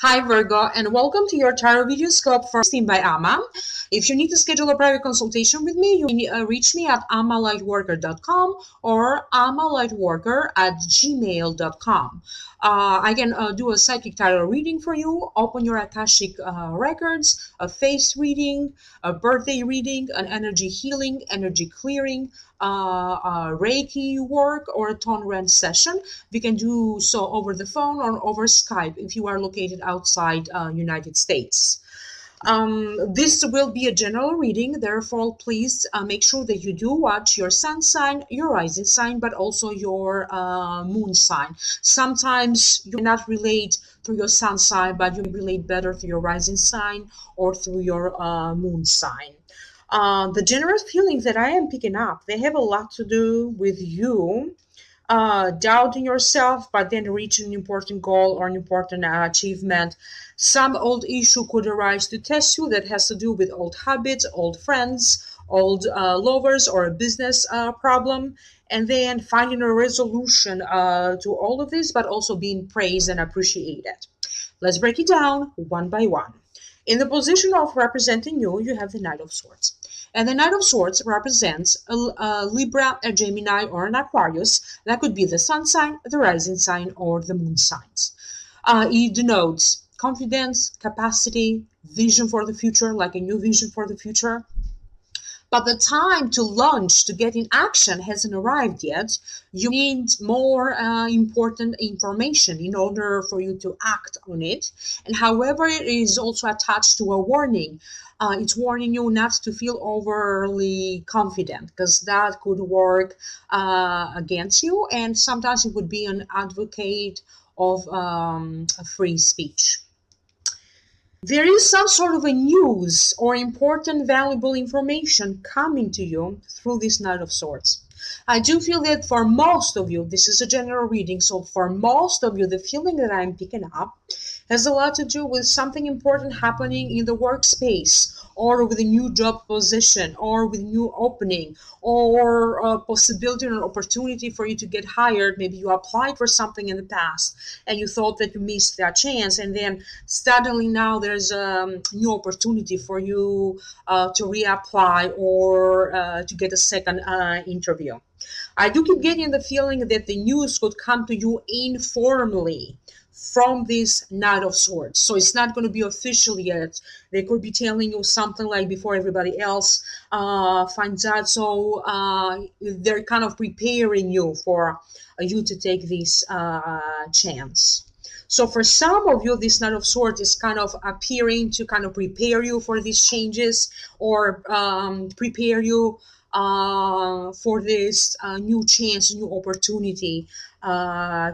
Hi Virgo, and welcome to your tarot video scope for 16 by Amma. If you need to schedule a private consultation with me, you can reach me at ammalightworker.com or ammalightworker@gmail.com. I can do a psychic tarot reading for you, open your Akashic records, a face reading, a birthday reading, an energy healing, energy clearing, Reiki work, or a tone rent session. We can do so over the phone or over Skype if you are located outside United States. This will be a general reading, therefore please make sure that you do watch your sun sign, your rising sign, but also your moon sign. Sometimes you cannot relate through your sun sign, but you relate better through your rising sign or through your moon sign. The general feelings that I am picking up, they have a lot to do with you doubting yourself, but then reaching an important goal or an important achievement. Some old issue could arise to test you that has to do with old habits, old friends, old lovers, or a business problem. And then finding a resolution to all of this, but also being praised and appreciated. Let's break it down one by one. In the position of representing you, you have the Knight of Swords. And the Knight of Swords represents a Libra, a Gemini, or an Aquarius. That could be the sun sign, the rising sign, or the moon signs. It denotes confidence, capacity, vision for the future, like a new vision for the future. But the time to launch, to get in action hasn't arrived yet. You need more important information in order for you to act on it. And however, it is also attached to a warning. It's warning you not to feel overly confident, because that could work against you. And sometimes it would be an advocate of free speech. There is some sort of a news or important, valuable information coming to you through this Knight of Swords. I do feel that for most of you, this is a general reading, so for most of you, the feeling that I'm picking up has a lot to do with something important happening in the workspace, or with a new job position, or with new opening, or a possibility or an opportunity for you to get hired. Maybe you applied for something in the past and you thought that you missed that chance, and then suddenly now there's a new opportunity for you to reapply or to get a second interview. I do keep getting the feeling that the news could come to you informally from this Knight of Swords. So it's not going to be official yet. They could be telling you something like before everybody else finds out. So they're kind of preparing you for you to take this chance. So for some of you, this Knight of Swords is kind of appearing to kind of prepare you for these changes, or prepare you for this new chance, new opportunity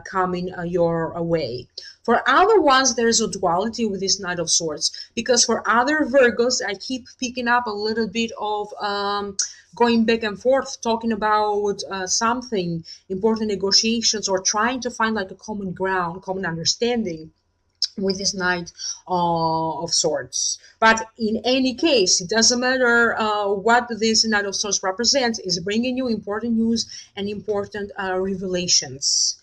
coming your way. For other ones, there's a duality with this Knight of Swords, because for other Virgos, I keep picking up a little bit of going back and forth, talking about something, important negotiations, or trying to find like a common ground, common understanding with this Knight of Swords. But in any case, it doesn't matter what this Knight of Swords represents, is bringing you important news and important revelations.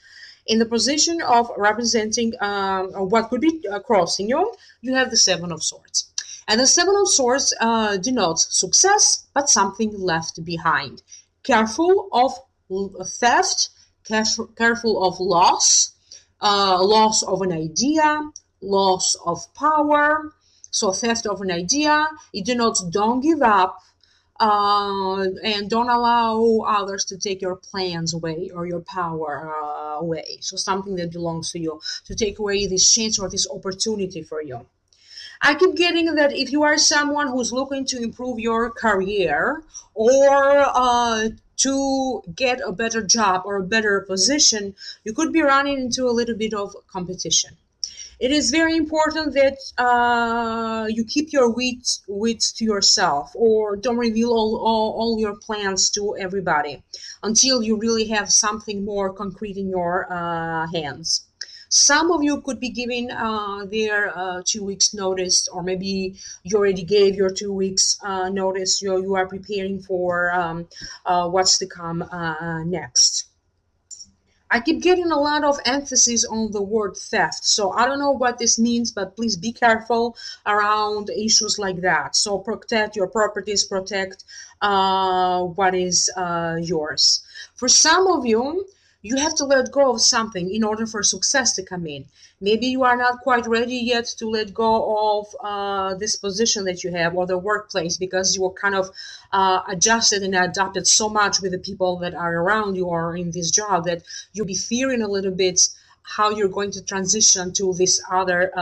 In the position of representing what could be crossing you, you have the Seven of Swords. And the Seven of Swords denotes success, but something left behind. Careful of theft, careful of loss, loss of an idea, loss of power. So theft of an idea, it denotes don't give up, and don't allow others to take your plans away or your power away. So something that belongs to you, to take away this chance or this opportunity for you. I keep getting that if you are someone who's looking to improve your career, or to get a better job or a better position, you could be running into a little bit of competition. It is very important that you keep your wits to yourself, or don't reveal all your plans to everybody until you really have something more concrete in your hands. Some of you could be giving their 2 weeks notice, or maybe you already gave your 2 weeks notice. You are preparing for what's to come next. I keep getting a lot of emphasis on the word theft. So I don't know what this means, but please be careful around issues like that. So protect your properties, protect what is yours. For some of you, you have to let go of something in order for success to come in. Maybe you are not quite ready yet to let go of this position that you have or the workplace because you were kind of adjusted and adapted so much with the people that are around you or in this job that you'll be fearing a little bit how you're going to transition to this other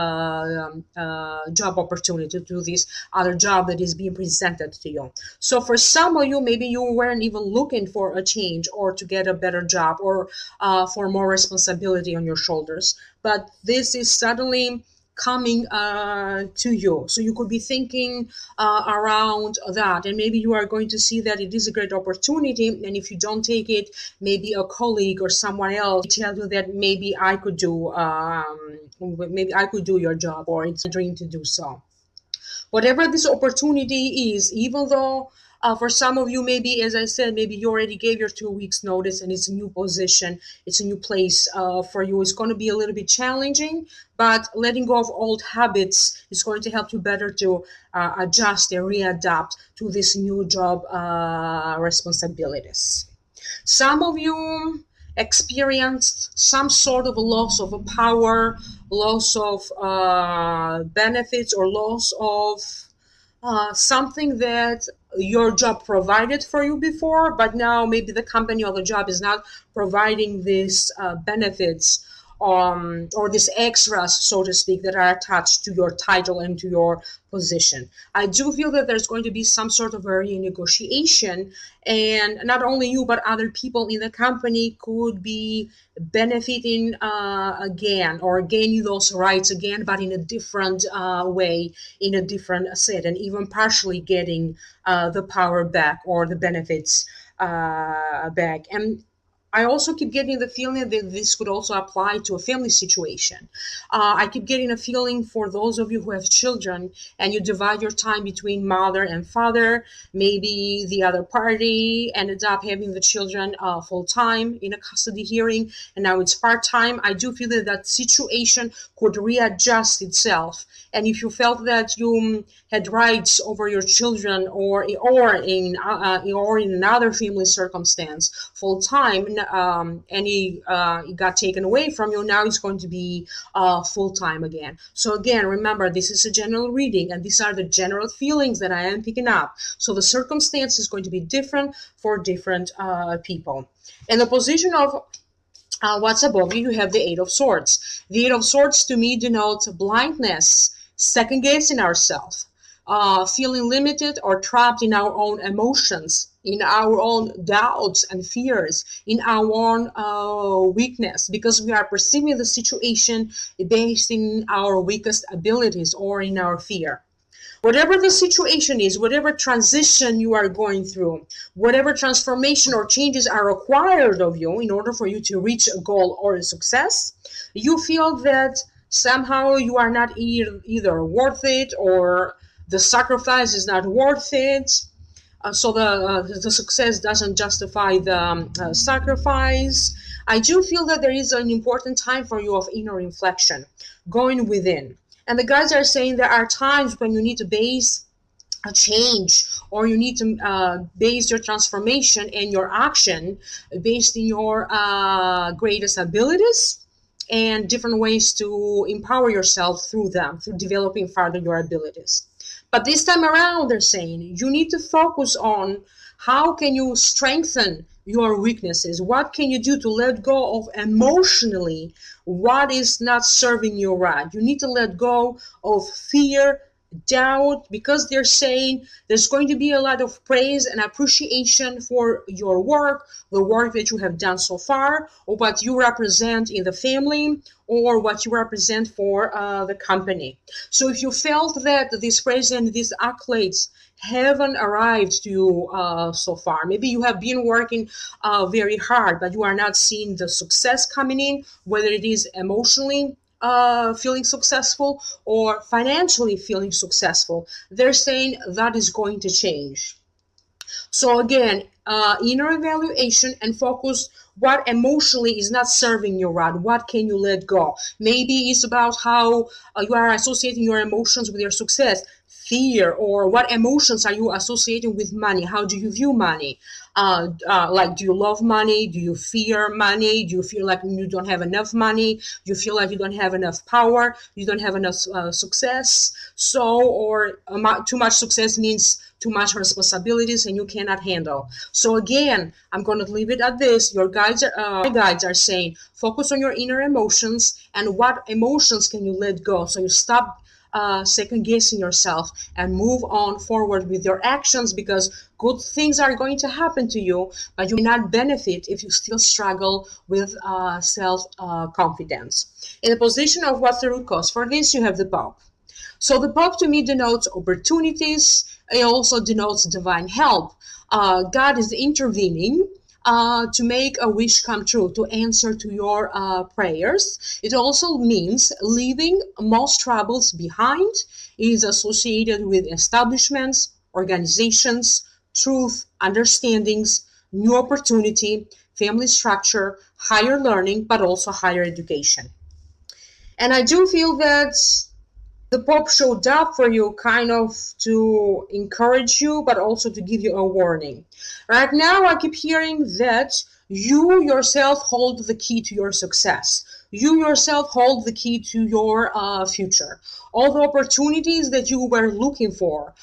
job opportunity, to this other job that is being presented to you. So for some of you, maybe you weren't even looking for a change or to get a better job or for more responsibility on your shoulders, but this is suddenly coming to you. So you could be thinking around that, and maybe you are going to see that it is a great opportunity. And if you don't take it, maybe a colleague or someone else tell you that maybe I could do your job, or it's a dream to do so. Whatever this opportunity is, even though for some of you, maybe, as I said, maybe you already gave your 2 weeks notice and it's a new position, it's a new place for you. It's going to be a little bit challenging, but letting go of old habits is going to help you better to adjust and readapt to this new job responsibilities. Some of you experienced some sort of loss of a power, loss of benefits, or loss of something that your job provided for you before, but now maybe the company or the job is not providing these benefits or these extras, so to speak, that are attached to your title and to your position. I do feel that there's going to be some sort of a renegotiation, and not only you, but other people in the company could be benefiting again or gaining those rights again, but in a different way, in a different set, and even partially getting the power back or the benefits back. And I also keep getting the feeling that this could also apply to a family situation. I keep getting a feeling for those of you who have children and you divide your time between mother and father. Maybe the other party ended up having the children full time in a custody hearing, and now it's part time. I do feel that that situation could readjust itself. And if you felt that you had rights over your children, or in another family circumstance full time, and it got taken away from you, now it's going to be full time again. So again, remember, this is a general reading, and these are the general feelings that I am picking up. So the circumstance is going to be different for different people. In the position of what's above you, you have the Eight of Swords. The Eight of Swords to me denotes blindness, second guessing ourselves, feeling limited or trapped in our own emotions, in our own doubts and fears, in our own weakness, because we are perceiving the situation based in our weakest abilities or in our fear. Whatever the situation is, whatever transition you are going through, whatever transformation or changes are required of you in order for you to reach a goal or a success, you feel that somehow you are not either worth it, or the sacrifice is not worth it. So the success doesn't justify the sacrifice. I do feel that there is an important time for you of inner reflection, going within. And the guys are saying there are times when you need to base a change, or you need to base your transformation and your action based in your greatest abilities and different ways to empower yourself through them, through developing further your abilities. But this time around, they're saying you need to focus on how can you strengthen your weaknesses? What can you do to let go of emotionally what is not serving you right? You need to let go of fear, doubt, because they're saying there's going to be a lot of praise and appreciation for your work, the work that you have done so far, or what you represent in the family, or what you represent for the company. So if you felt that this praise and these accolades haven't arrived to you so far, maybe you have been working very hard, but you are not seeing the success coming in, whether it is emotionally feeling successful or financially feeling successful, they're saying that is going to change. So again, inner evaluation and focus what emotionally is not serving you right. What can you let go? Maybe it's about how you are associating your emotions with your success, fear, or what emotions are you associating with money? How do you view money? Like, do you love money? Do you fear money? Do you feel like you don't have enough money? Do you feel like you don't have enough power? You don't have enough success? So, or too much success means too much responsibilities and you cannot handle. So again, I'm going to leave it at this. Your guides are, my guides are saying, focus on your inner emotions and what emotions can you let go. So you stop second guessing yourself and move on forward with your actions, because good things are going to happen to you, but you may not benefit if you still struggle with self confidence. In the position of what's the root cause for this, you have the Pope. So the Pope to me denotes opportunities. It also denotes divine help. God is intervening to make a wish come true, to answer to your prayers. It also means leaving most troubles behind. It is associated with establishments, organizations, truth, understandings, new opportunity, family structure, higher learning, but also higher education. And I do feel that the Pope showed up for you kind of to encourage you, but also to give you a warning. Right now, I keep hearing that you yourself hold the key to your success. You yourself hold the key to your future. All the opportunities that you were looking for,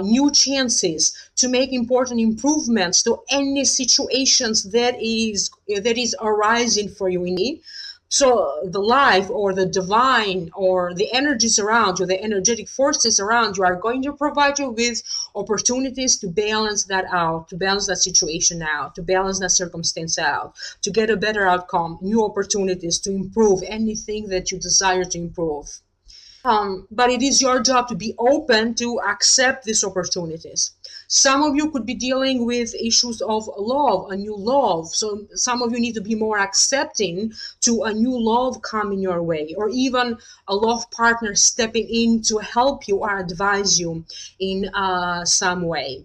new chances to make important improvements to any situations that is arising for you in need. So the life or the divine or the energies around you, the energetic forces around you are going to provide you with opportunities to balance that out, to balance that situation out, to balance that circumstance out, to get a better outcome, new opportunities to improve anything that you desire to improve. But it is your job to be open to accept these opportunities. Some of you could be dealing with issues of love, a new love. So some of you need to be more accepting to a new love coming your way, or even a love partner stepping in to help you or advise you in some way.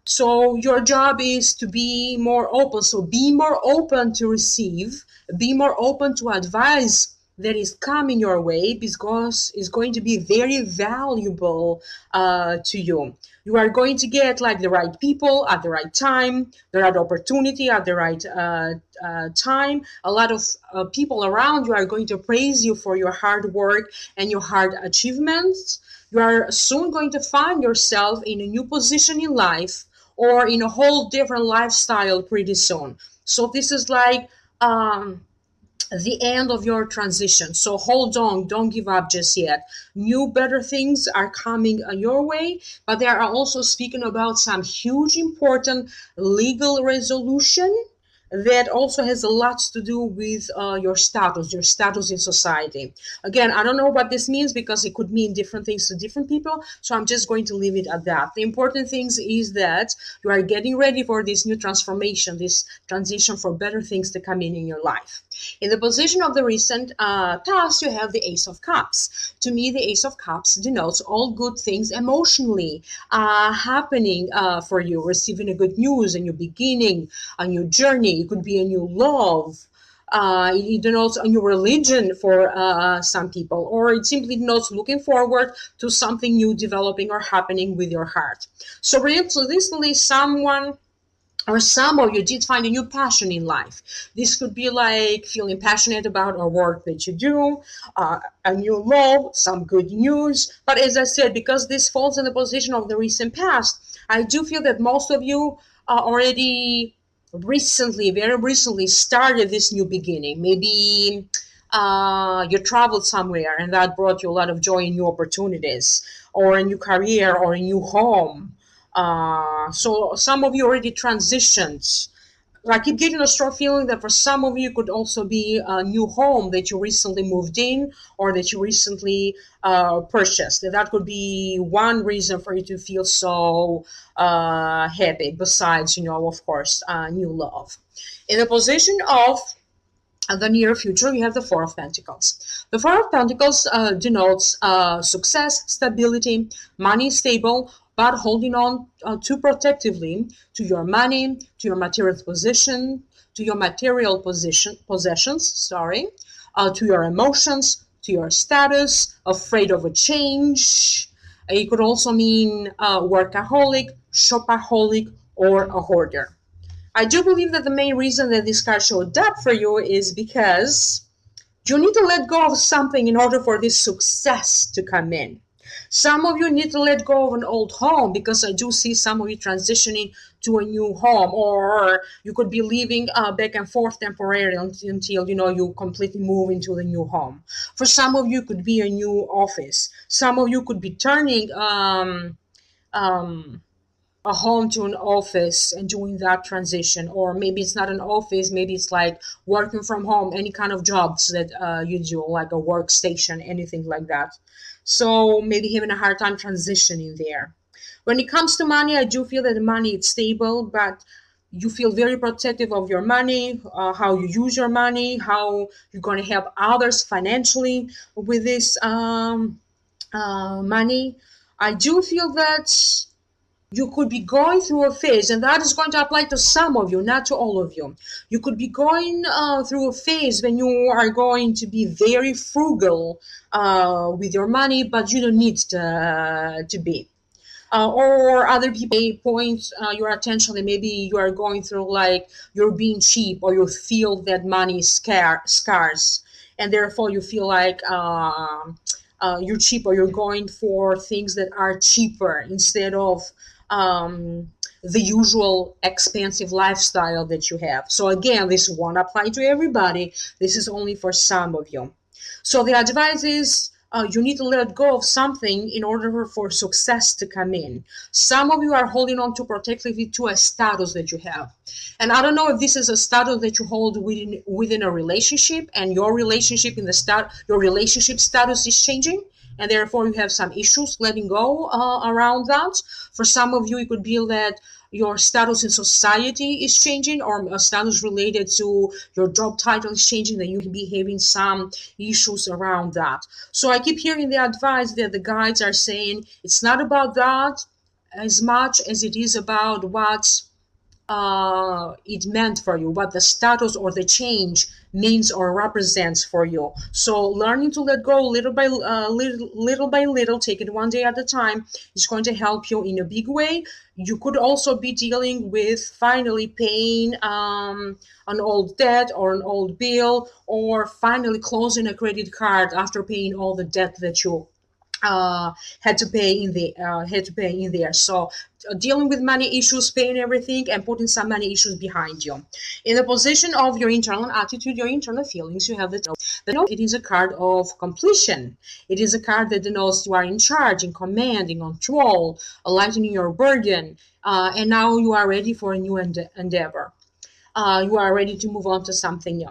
So your job is to be more open. So be more open to receive, be more open to advice that is coming your way, because it's going to be very valuable to you. You are going to get like the right people at the right time, the right opportunity at the right time. A lot of people around you are going to praise you for your hard work and your hard achievements. You are soon going to find yourself in a new position in life or in a whole different lifestyle pretty soon. So this is like the end of your transition. So hold on, don't give up just yet. New, better things are coming your way, but they are also speaking about some huge, important legal resolution that also has a lot to do with your status in society. Again, I don't know what this means because it could mean different things to different people, so I'm just going to leave it at that. The important things is that you are getting ready for this new transformation, this transition for better things to come in your life. In the position of the recent past, you have the Ace of Cups. To me, the Ace of Cups denotes all good things emotionally happening for you, receiving a good news, a new beginning, a new journey. It could be a new love. It denotes a new religion for some people, or it simply denotes looking forward to something new developing or happening with your heart. So recently, someone or some of you did find a new passion in life. This could be like feeling passionate about a work that you do, a new love, some good news. But as I said, because this falls in the position of the recent past, I do feel that most of you already very recently started this new beginning. Maybe you traveled somewhere and that brought you a lot of joy and new opportunities, or a new career, or a new home. So some of you already transitioned. I keep getting a strong feeling that for some of you it could also be a new home that you recently moved in, or that you recently purchased. That could be one reason for you to feel so happy, besides, of course, new love. In the position of the near future, you have the Four of Pentacles. The Four of Pentacles denotes success, stability, money stable, but holding on too protectively to your money, to your material position, to your material possessions, to your emotions, to your status, afraid of a change. It could also mean workaholic, shopaholic, or a hoarder. I do believe that the main reason that this card showed up for you is because you need to let go of something in order for this success to come in. Some of you need to let go of an old home, because I do see some of you transitioning to a new home, or you could be living back and forth temporarily until you completely move into the new home. For some of you, it could be a new office. Some of you could be turning a home to an office and doing that transition, or maybe it's not an office, maybe it's like working from home, any kind of jobs that you do, like a workstation, anything like that. So maybe having a hard time transitioning there. When it comes to money, I do feel that the money is stable, but you feel very protective of your money, how you use your money, how you're going to help others financially with this money. I do feel that you could be going through a phase, and that is going to apply to some of you, not to all of you. You could be going through a phase when you are going to be very frugal with your money, but you don't need to be. Or other people may point your attention, and maybe you are going through like you're being cheap, or you feel that money is scarce, and therefore you feel like you're cheap, or you're going for things that are cheaper instead of the usual expensive lifestyle that you have. So again, this won't apply to everybody. This is only for some of you. So the advice is you need to let go of something in order for success to come in. Some of you are holding on too protectively to a status that you have. And I don't know if this is a status that you hold within a relationship, and your relationship your relationship status is changing, and therefore you have some issues letting go around that. For some of you, it could be that your status in society is changing, or a status related to your job title is changing, that you can be having some issues around that. So I keep hearing the advice that the guides are saying it's not about that as much as it is about what it meant for you, what the status or the change means or represents for you. So learning to let go little by little, take it one day at a time, is going to help you in a big way. You could also be dealing with finally paying an old debt or an old bill, or finally closing a credit card after paying all the debt that you had to pay in there. So dealing with money issues, paying everything, and putting some money issues behind you. In the position of your internal attitude, your internal feelings, you have the it is a card of completion. It is a card that denotes you are in charge, in command, in control, lightening your burden, and now you are ready for a new endeavor. You are ready to move on to something new.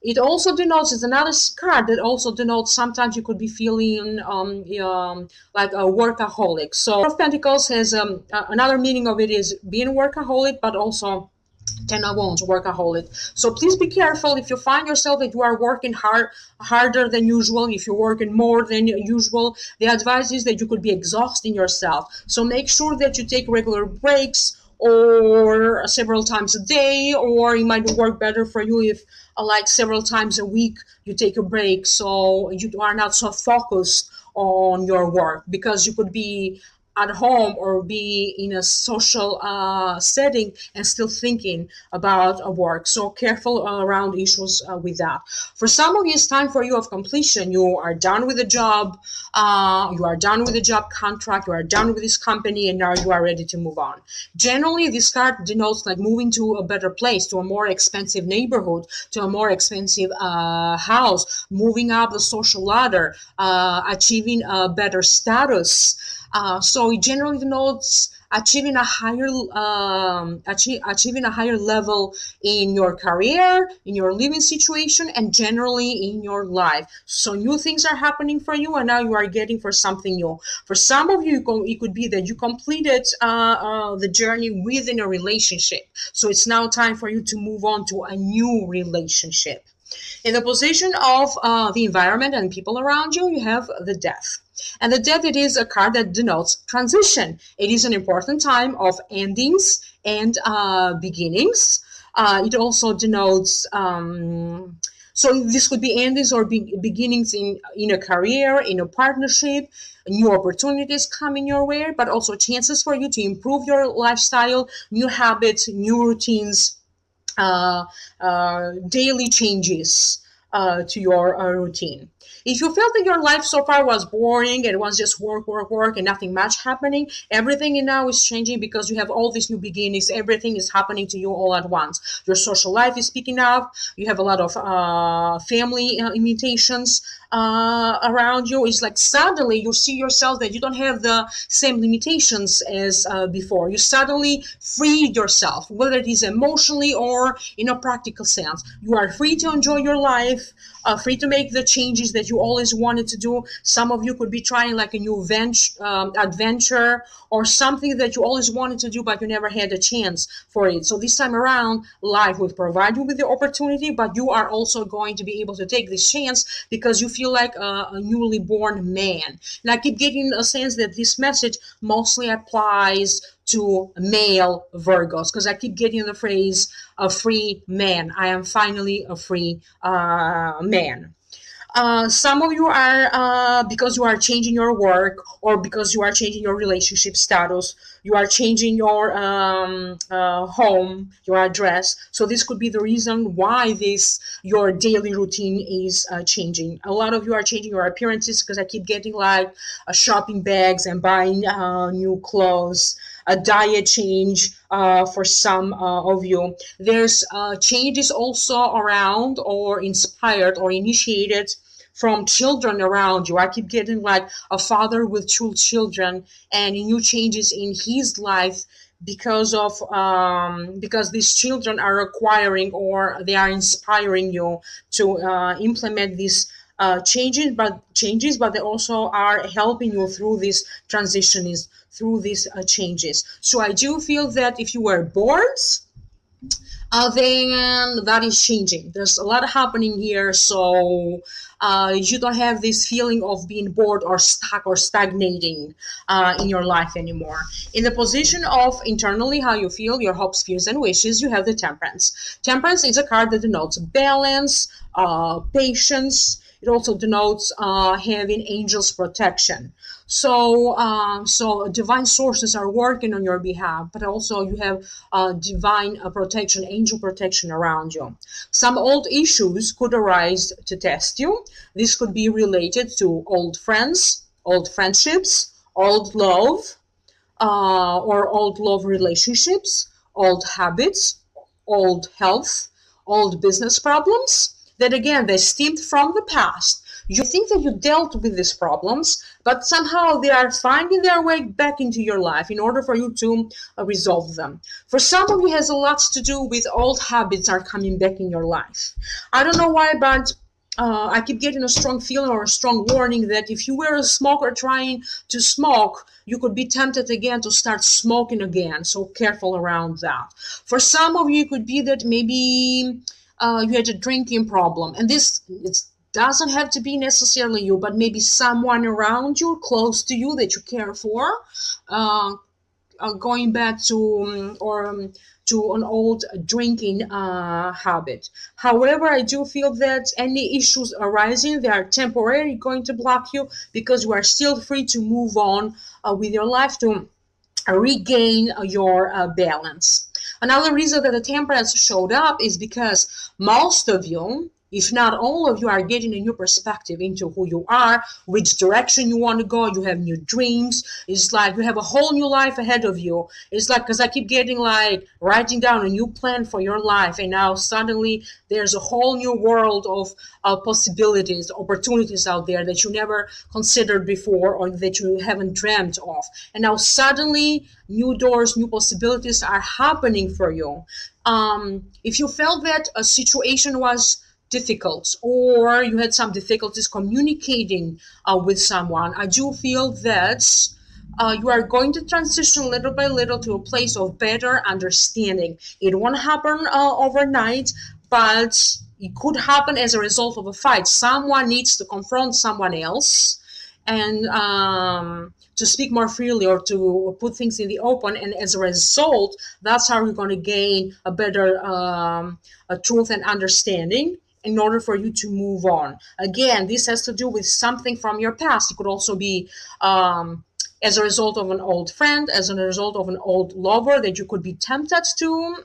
It also denotes, it's another card that also denotes sometimes you could be feeling like a workaholic. So Four of Pentacles has another meaning of it is being a workaholic, but also Ten of Wands, workaholic. So please be careful if you find yourself that you are working harder than usual, if you're working more than usual. The advice is that you could be exhausting yourself. So make sure that you take regular breaks, or several times a day, or it might work better for you if like several times a week you take a break, so you are not so focused on your work, because you could be at home or be in a social setting and still thinking about work. So careful around issues with that. For some of you, it's time for you of completion. You are done with the job. You are done with the job contract. You are done with this company, and now you are ready to move on. Generally, this card denotes like moving to a better place, to a more expensive neighborhood, to a more expensive house, moving up the social ladder, achieving a better status. So it generally denotes achieving a higher level in your career, in your living situation, and generally in your life. So new things are happening for you, and now you are getting for something new. For some of you, it could be that you completed the journey within a relationship. So it's now time for you to move on to a new relationship. In the position of the environment and people around you, you have the Death. And the Death, it is a card that denotes transition. It is an important time of endings and beginnings. It also denotes so this could be endings or beginnings in a career, in a partnership, new opportunities coming your way, but also chances for you to improve your lifestyle, new habits, new routines, uh, daily changes to your routine. If you felt that your life so far was boring and it was just work, work, work, and nothing much happening, everything now is changing because you have all these new beginnings. Everything is happening to you all at once. Your social life is picking up. You have a lot of family imitations around you. It's like suddenly you see yourself that you don't have the same limitations as before. You suddenly freed yourself, whether it is emotionally or in a practical sense. You are free to enjoy your life, free to make the changes that you always wanted to do. Some of you could be trying like a new adventure or something that you always wanted to do, but you never had a chance for it. So this time around, life will provide you with the opportunity, but you are also going to be able to take this chance because you feel like a newly born man. And I keep getting a sense that this message mostly applies to male Virgos because I keep getting the phrase a free man. I am finally a free man. Some of you are because you are changing your work or because you are changing your relationship status, you are changing your home, your address. So this could be the reason why this your daily routine is changing. A lot of you are changing your appearances because I keep getting like shopping bags and buying new clothes, a diet change for some of you. There's changes also around or inspired or initiated from children around you. I keep getting like a father with two children and new changes in his life because these children are acquiring or they are inspiring you to implement these changes, but they also are helping you through these transitions, through these changes. So I do feel that if you were bored, then that is changing. There's a lot happening here, so you don't have this feeling of being bored or stuck or stagnating in your life anymore. In the position of internally how you feel, your hopes, fears, and wishes, you have the Temperance. Temperance is a card that denotes balance, patience. It also denotes having angels' protection. So divine sources are working on your behalf, but also you have divine protection, angel protection around you. Some old issues could arise to test you. This could be related to old friends, old friendships, old love, or old love relationships, old habits, old health, old business problems that again they stemmed from the past. You think that you dealt with these problems, but somehow they are finding their way back into your life in order for you to resolve them. For some of you, it has a lot to do with old habits are coming back in your life. I don't know why, but I keep getting a strong feeling or a strong warning that if you were a smoker trying to smoke, you could be tempted again to start smoking again. So careful around that. For some of you, it could be that maybe you had a drinking problem, and this doesn't have to be necessarily you, but maybe someone around you, close to you that you care for, going back to an old drinking habit. However, I do feel that any issues arising, they are temporarily going to block you because you are still free to move on with your life to regain your balance. Another reason that the Temperance showed up is because most of you, if not all of you, are getting a new perspective into who you are, which direction you want to go. You have new dreams. It's like you have a whole new life ahead of you. It's like, because I keep getting like writing down a new plan for your life, and now suddenly there's a whole new world of possibilities, opportunities out there that you never considered before or that you haven't dreamt of. And now suddenly new doors, new possibilities are happening for you. If you felt that a situation was difficult or you had some difficulties communicating with someone, I do feel that you are going to transition little by little to a place of better understanding. It won't happen overnight, but it could happen as a result of a fight. Someone needs to confront someone else, and to speak more freely or to put things in the open. And as a result, that's how you're going to gain a better a truth and understanding in order for you to move on. Again, this has to do with something from your past. It could also be as a result of an old friend, as a result of an old lover that you could be tempted to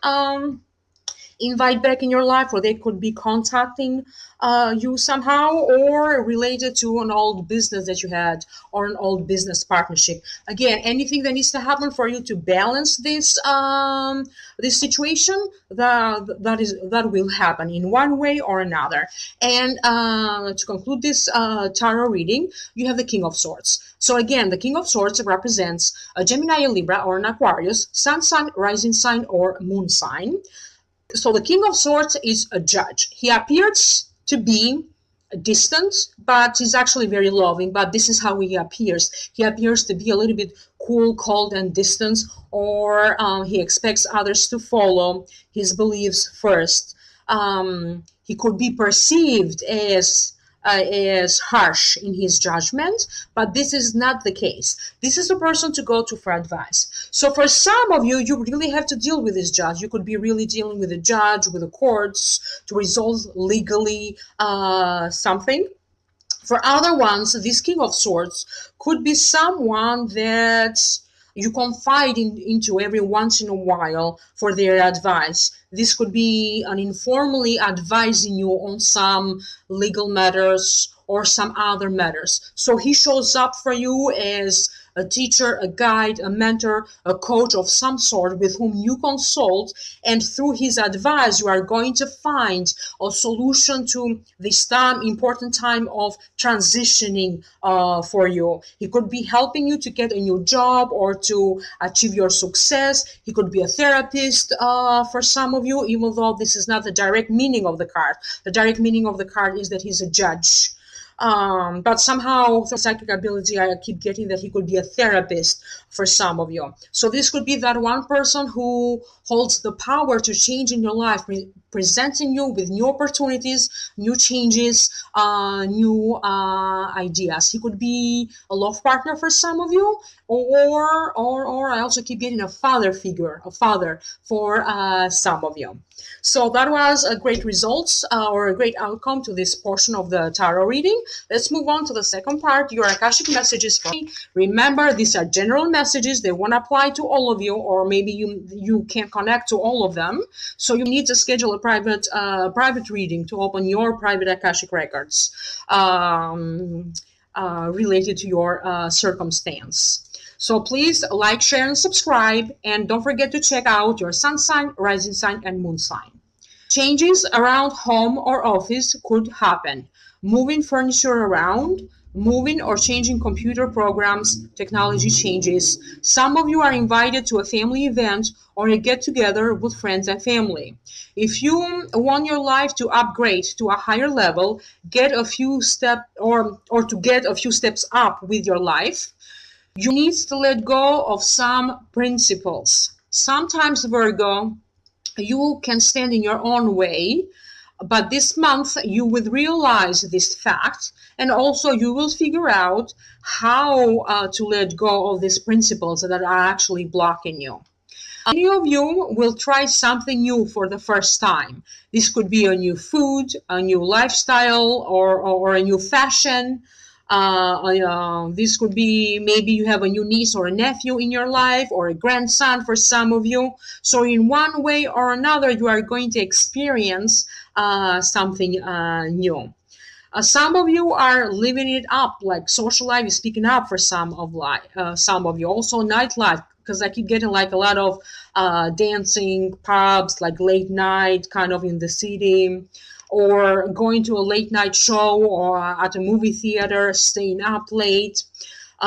invite back in your life, or they could be contacting you somehow, or related to an old business that you had or an old business partnership. Again, anything that needs to happen for you to balance this situation, that will happen in one way or another. And to conclude this tarot reading, you have the King of Swords. So again, the King of Swords represents a Gemini, a Libra, or an Aquarius, sun sign, rising sign, or moon sign. So the King of Swords is a judge. He appears to be distant, but he's actually very loving. But this is how he appears. He appears to be a little bit cool, cold, and distant, or he expects others to follow his beliefs first. He could be perceived as harsh in his judgment, but this is not the case. This is a person to go to for advice. So for some of you, you really have to deal with this judge. You could be really dealing with a judge, with the courts, to resolve legally something. For other ones, this King of Swords could be someone that you confide into every once in a while for their advice. This could be an informally advising you on some legal matters or some other matters. So he shows up for you as a teacher, a guide, a mentor, a coach of some sort with whom you consult, and through his advice you are going to find a solution to this important time of transitioning for you. He could be helping you to get a new job or to achieve your success. He could be a therapist for some of you, even though this is not the direct meaning of the card. The direct meaning of the card is that he's a judge. But somehow through psychic ability, I keep getting that he could be a therapist for some of you. So this could be that one person who holds the power to change in your life, presenting you with new opportunities, new changes, new ideas. He could be a love partner for some of you, or I also keep getting a father figure, a father for some of you. So that was a great results or a great outcome to this portion of the tarot reading. Let's move on to the second part, your Akashic messages for me. Remember, these are general messages. They won't apply to all of you, or maybe you can't connect to all of them. So you need to schedule a private reading to open your private Akashic records related to your circumstance. So please like, share, and subscribe. And don't forget to check out your sun sign, rising sign, and moon sign. Changes around home or office could happen. Moving furniture around, moving or changing computer programs, technology changes. Some of you are invited to a family event or a get-together with friends and family. If you want your life to upgrade to a higher level, get a few steps or to get a few steps up with your life, you need to let go of some principles. Sometimes, Virgo, you can stand in your own way, but this month you will realize this fact, and also you will figure out how to let go of these principles that are actually blocking you. Many of you will try something new for the first time. This could be a new food, a new lifestyle, or a new fashion. This could be maybe you have a new niece or a nephew in your life, or a grandson for some of you. So in one way or another, you are going to experience something new. Some of you are living it up, like social life is picking up for some of you. Also nightlife, because I keep getting like a lot of dancing, pubs, like late night kind of in the city, or going to a late night show or at a movie theater, staying up late.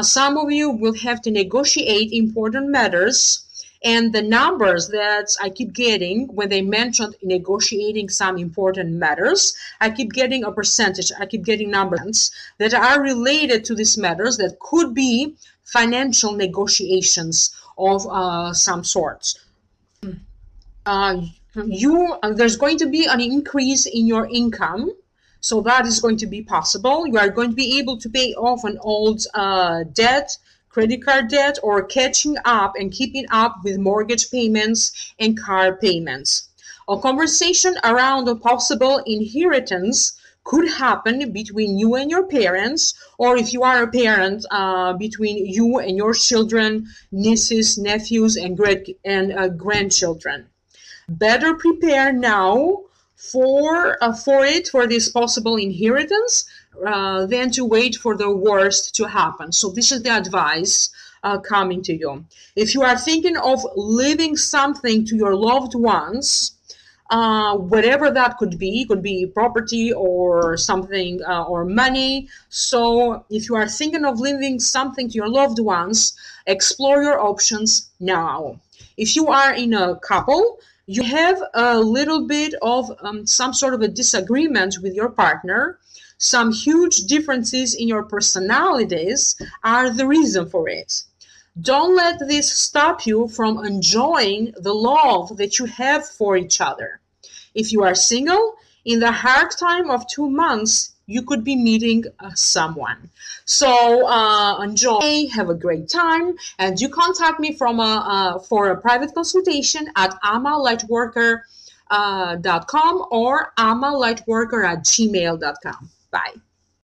Some of you will have to negotiate important matters, and the numbers that I keep getting when they mentioned negotiating some important matters, I keep getting a percentage, I keep getting numbers that are related to these matters that could be financial negotiations of some sorts. There's going to be an increase in your income. So that is going to be possible. You are going to be able to pay off an old debt, credit card debt, or catching up and keeping up with mortgage payments and car payments. A conversation around a possible inheritance could happen between you and your parents, or if you are a parent, between you and your children, nieces, nephews, and grandchildren. Better prepare now for this possible inheritance than to wait for the worst to happen. So this is the advice coming to you. If you are thinking of leaving something to your loved ones, whatever that could be property or something, or money. So if you are thinking of leaving something to your loved ones, explore your options now. If you are in a couple, you have a little bit of some sort of a disagreement with your partner. Some huge differences in your personalities are the reason for it. Don't let this stop you from enjoying the love that you have for each other. If you are single, in the hard time of 2 months, you could be meeting someone. So enjoy, have a great time, and you contact me for a private consultation at amalightworker.com or amalightworker@gmail.com. Bye.